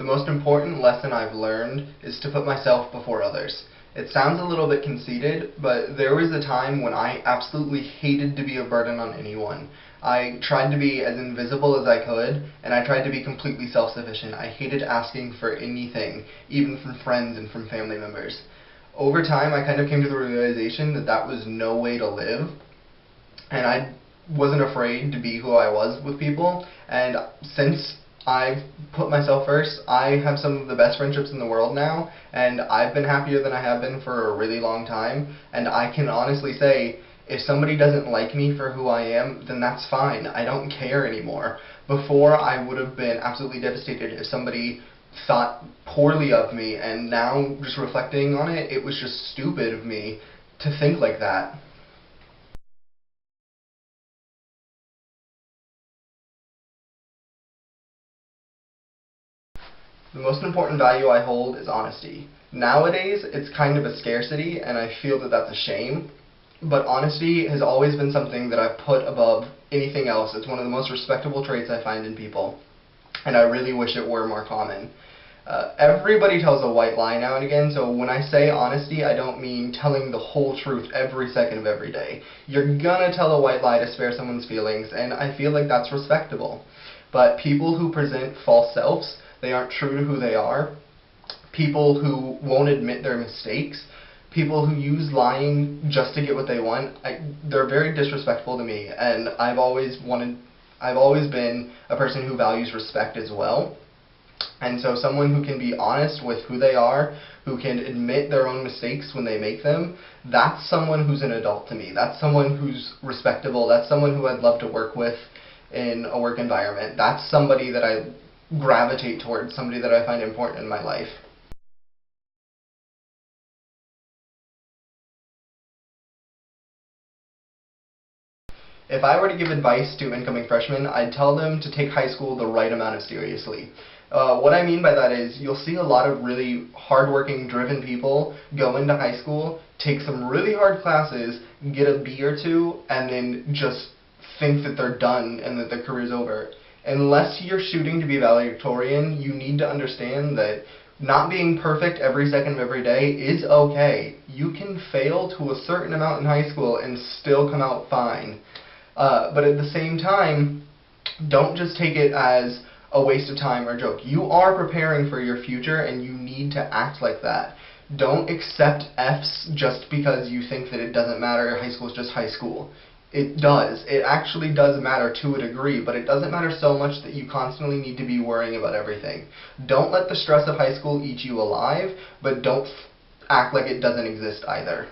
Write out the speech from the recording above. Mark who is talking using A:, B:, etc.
A: The most important lesson I've learned is to put myself before others. It sounds a little bit conceited, but there was a time when I absolutely hated to be a burden on anyone. I tried to be as invisible as I could, and I tried to be completely self-sufficient. I hated asking for anything, even from friends and from family members. Over time, I kind of came to the realization that that was no way to live, and I wasn't afraid to be who I was with people, and since I've put myself first, I have some of the best friendships in the world now, and I've been happier than I have been for a really long time, and I can honestly say, if somebody doesn't like me for who I am, then that's fine. I don't care anymore. Before, I would have been absolutely devastated if somebody thought poorly of me, and now, just reflecting on it, it was just stupid of me to think like that. The most important value I hold is honesty. Nowadays, it's kind of a scarcity, and I feel that that's a shame. But honesty has always been something that I've put above anything else. It's one of the most respectable traits I find in people, and I really wish it were more common. Everybody tells a white lie now and again, so when I say honesty, I don't mean telling the whole truth every second of every day. You're gonna tell a white lie to spare someone's feelings, and I feel like that's respectable. But people who present false selves, they aren't true to who they are, people who won't admit their mistakes, people who use lying just to get what they want, they're very disrespectful to me, and I've always been a person who values respect as well. And so someone who can be honest with who they are, who can admit their own mistakes when they make them, that's someone who's an adult to me. That's someone who's respectable. That's someone who I'd love to work with in a work environment. That's somebody that I gravitate towards, somebody that I find important in my life. If I were to give advice to incoming freshmen, I'd tell them to take high school the right amount of seriously. What I mean by that is you'll see a lot of really hardworking, driven people go into high school, take some really hard classes, get a B or two, and then just think that they're done and that their career's over. Unless you're shooting to be valedictorian, you need to understand that not being perfect every second of every day is okay. You can fail to a certain amount in high school and still come out fine. But at the same time, don't just take it as a waste of time or a joke. You are preparing for your future, and you need to act like that. Don't accept Fs just because you think that it doesn't matter, high school is just high school. It does. It actually does matter to a degree, but it doesn't matter so much that you constantly need to be worrying about everything. Don't let the stress of high school eat you alive, but don't act like it doesn't exist either.